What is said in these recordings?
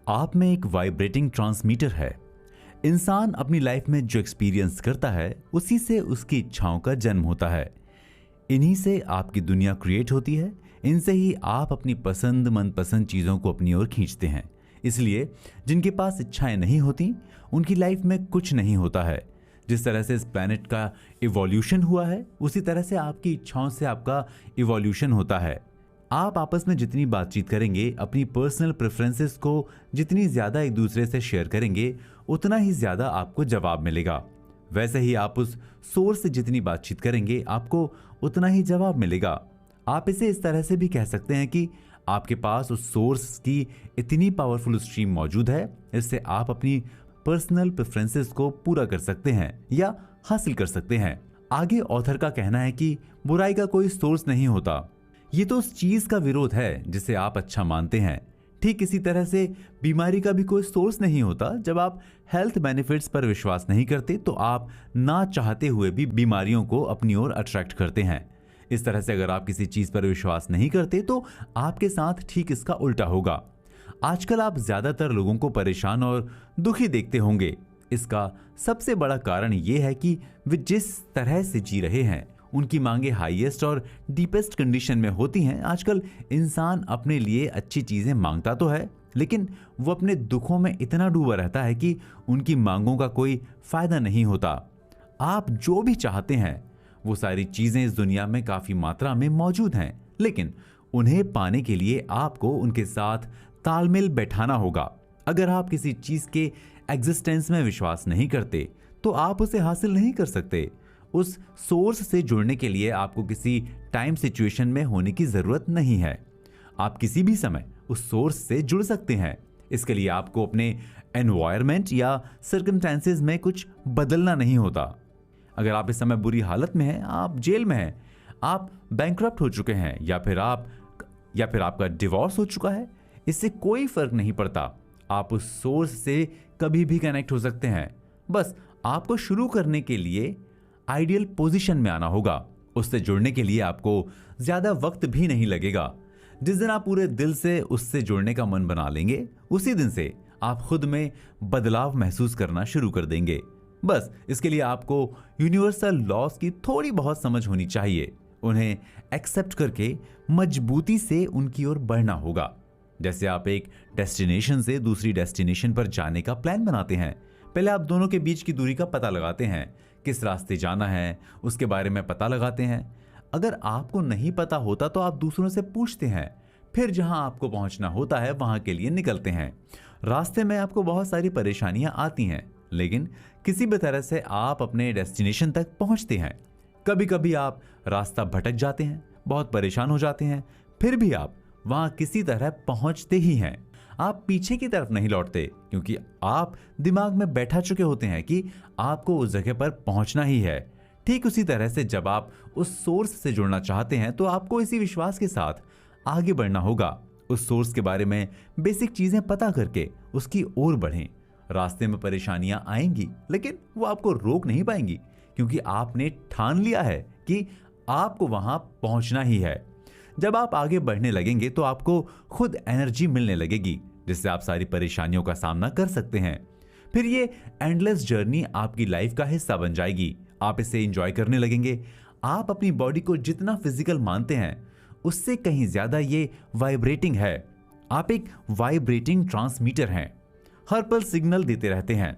आप में एक वाइब्रेटिंग ट्रांसमीटर है। इंसान अपनी लाइफ में जो एक्सपीरियंस करता है उसी से उसकी इच्छाओं का जन्म होता है। इन्हीं से आपकी दुनिया क्रिएट होती है। इनसे ही आप अपनी पसंद मनपसंद चीज़ों को अपनी ओर खींचते हैं। इसलिए जिनके पास इच्छाएं नहीं होती उनकी लाइफ में कुछ नहीं होता है। जिस तरह से इस प्लैनेट का इवोल्यूशन हुआ है उसी तरह से आपकी इच्छाओं से आपका इवोल्यूशन होता है। आप आपस में जितनी बातचीत करेंगे, अपनी पर्सनल प्रेफरेंसेस को जितनी ज़्यादा एक दूसरे से शेयर करेंगे, उतना ही ज़्यादा आपको जवाब मिलेगा। वैसे ही आप उस सोर्स से जितनी बातचीत करेंगे, आपको उतना ही जवाब मिलेगा। आप इसे इस तरह से भी कह सकते हैं कि आपके पास उस सोर्स की इतनी पावरफुल स्ट्रीम मौजूद है, इससे आप अपनी पर्सनल प्रेफरेंसेस को पूरा कर सकते हैं या हासिल कर सकते हैं। आगे ऑथर का कहना है कि बुराई का कोई सोर्स नहीं होता, ये तो उस चीज का विरोध है जिसे आप अच्छा मानते हैं। ठीक इसी तरह से बीमारी का भी कोई सोर्स नहीं होता। जब आप हेल्थ बेनिफिट्स पर विश्वास नहीं करते तो आप ना चाहते हुए भी बीमारियों को अपनी ओर अट्रैक्ट करते हैं। इस तरह से अगर आप किसी चीज पर विश्वास नहीं करते तो आपके साथ ठीक इसका उल्टा होगा। आजकल आप ज्यादातर लोगों को परेशान और दुखी देखते होंगे। इसका सबसे बड़ा कारण यह है कि वे जिस तरह से जी रहे हैं उनकी मांगे हाईएस्ट और डीपेस्ट कंडीशन में होती हैं। आजकल इंसान अपने लिए अच्छी चीजें मांगता तो है, लेकिन वो अपने दुखों में इतना डूबा रहता है कि उनकी मांगों का कोई फायदा नहीं होता। आप जो भी चाहते हैं वो सारी चीजें इस दुनिया में काफी मात्रा में मौजूद हैं, लेकिन उन्हें पाने के लिए आपको उनके साथ तालमेल बैठाना होगा। अगर आप किसी चीज के एग्जिस्टेंस में विश्वास नहीं करते तो आप उसे हासिल नहीं कर सकते। उस सोर्स से जुड़ने के लिए आपको किसी टाइम सिचुएशन में होने की जरूरत नहीं है। आप किसी भी समय उस सोर्स से जुड़ सकते हैं। इसके लिए आपको अपने एनवायरनमेंट या सर्कमस्टेंसेस में कुछ बदलना नहीं होता। अगर आप इस समय बुरी हालत में हैं, आप जेल में हैं, आप बैंकरप्ट हो चुके हैं या फिर आपका डिवोर्स हो चुका है, इससे कोई फर्क नहीं पड़ता। आप उस सोर्स से कभी भी कनेक्ट हो सकते हैं। बस आपको शुरू करने के लिए आइडियल पोजीशन में आना होगा। उससे जुड़ने के लिए आपको ज्यादा वक्त भी नहीं लगेगा। जिस दिन आप पूरे दिल से उससे जुड़ने का मन बना लेंगे, उसी दिन से आप खुद में बदलाव महसूस करना शुरू कर देंगे। बस इसके लिए आपको यूनिवर्सल लॉस की थोड़ी बहुत समझ होनी चाहिए। उन्हें एक्सेप्ट करके मजबूती से उनकी ओर बढ़ना होगा। जैसे आप एक डेस्टिनेशन से दूसरी डेस्टिनेशन पर जाने का प्लान बनाते हैं। पहले आप दोनों के बीच की दूरी का पता लगाते हैं, किस रास्ते जाना है उसके बारे में पता लगाते हैं। अगर आपको नहीं पता होता तो आप दूसरों से पूछते हैं, फिर जहां आपको पहुंचना होता है वहां के लिए निकलते हैं। रास्ते में आपको बहुत सारी परेशानियां आती हैं, लेकिन किसी भी तरह से आप अपने डेस्टिनेशन तक पहुंचते हैं। कभी कभी आप रास्ता भटक जाते हैं, बहुत परेशान हो जाते हैं, फिर भी आप वहां किसी तरह पहुंचते ही हैं। आप पीछे की तरफ नहीं लौटते, क्योंकि आप दिमाग में बैठा चुके होते हैं कि आपको उस जगह पर पहुंचना ही है। ठीक उसी तरह से जब आप उस सोर्स से जुड़ना चाहते हैं तो आपको इसी विश्वास के साथ आगे बढ़ना होगा। उस सोर्स के बारे में बेसिक चीजें पता करके उसकी ओर बढ़ें। रास्ते में परेशानियां आएंगी, लेकिन वो आपको रोक नहीं पाएंगी, क्योंकि आपने ठान लिया है कि आपको वहां पहुंचना ही है। जब आप आगे बढ़ने लगेंगे तो आपको खुद एनर्जी मिलने लगेगी, जिससे आप सारी परेशानियों का सामना कर सकते हैं। फिर ये एंडलेस जर्नी आपकी लाइफ का हिस्सा बन जाएगी। आप इसे एंजॉय करने लगेंगे। आप अपनी बॉडी को जितना फिजिकल मानते हैं उससे कहीं ज्यादा ये वाइब्रेटिंग है। आप एक वाइब्रेटिंग ट्रांसमीटर हैं, हर पल सिग्नल देते रहते हैं।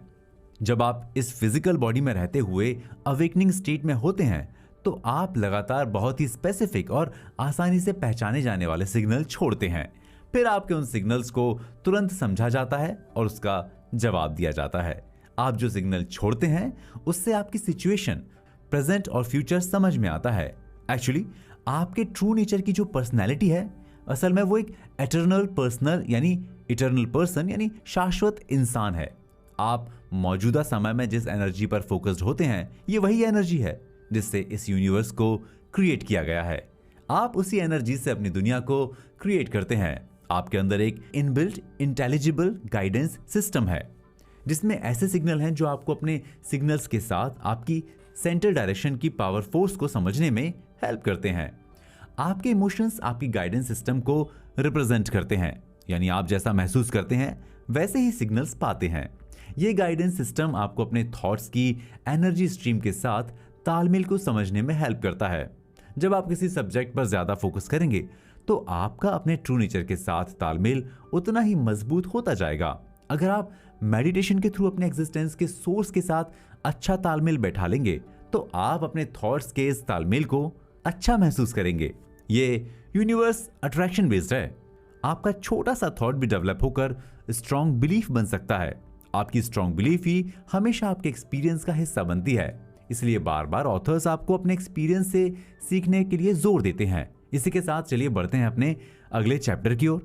जब आप इस फिजिकल बॉडी में रहते हुए अवेकनिंग स्टेट में होते हैं तो आप लगातार बहुत ही स्पेसिफिक और आसानी से पहचाने जाने वाले सिग्नल छोड़ते हैं। फिर आपके उन सिग्नल्स को तुरंत समझा जाता है और उसका जवाब दिया जाता है। आप जो सिग्नल छोड़ते हैं उससे आपकी सिचुएशन, प्रेजेंट और फ्यूचर समझ में आता है। एक्चुअली आपके ट्रू नेचर की जो पर्सनैलिटी है, असल में वो एक इटर्नल पर्सन यानी शाश्वत इंसान है। आप मौजूदा समय में जिस एनर्जी पर फोकस्ड होते हैं, ये वही एनर्जी है जिससे इस यूनिवर्स को क्रिएट किया गया है। आप उसी एनर्जी से अपनी दुनिया को क्रिएट करते हैं। आपके अंदर एक इनबिल्ट इंटेलिजिबल गाइडेंस सिस्टम है, जिसमें ऐसे सिग्नल हैं जो आपको अपने सिग्नल्स के साथ आपकी सेंटर डायरेक्शन की पावर फोर्स को समझने में हेल्प करते हैं। आपके इमोशंस आपकी गाइडेंस सिस्टम को रिप्रेजेंट करते हैं, यानी आप जैसा महसूस करते हैं वैसे ही सिग्नल्स पाते हैं। ये गाइडेंस सिस्टम आपको अपने थॉट्स की एनर्जी स्ट्रीम के साथ तालमेल को समझने में हेल्प करता है। जब आप किसी सब्जेक्ट पर ज्यादा फोकस करेंगे तो आपका अपने ट्रू नेचर के साथ तालमेल उतना ही मजबूत होता जाएगा। अगर आप मेडिटेशन के थ्रू अपने एग्जिस्टेंस के सोर्स के साथ अच्छा तालमेल बैठा लेंगे तो आप अपने थॉट्स के इस तालमेल को अच्छा महसूस करेंगे। ये यूनिवर्स अट्रैक्शन बेस्ड है। आपका छोटा सा थॉट भी डेवलप होकर स्ट्रॉन्ग बिलीफ बन सकता है। आपकी स्ट्रॉन्ग बिलीफ ही हमेशा आपके एक्सपीरियंस का हिस्सा बनती है। इसलिए बार बार ऑथर्स आपको अपने एक्सपीरियंस से सीखने के लिए जोर देते हैं। इसी के साथ चलिए बढ़ते हैं अपने अगले चैप्टर की ओर,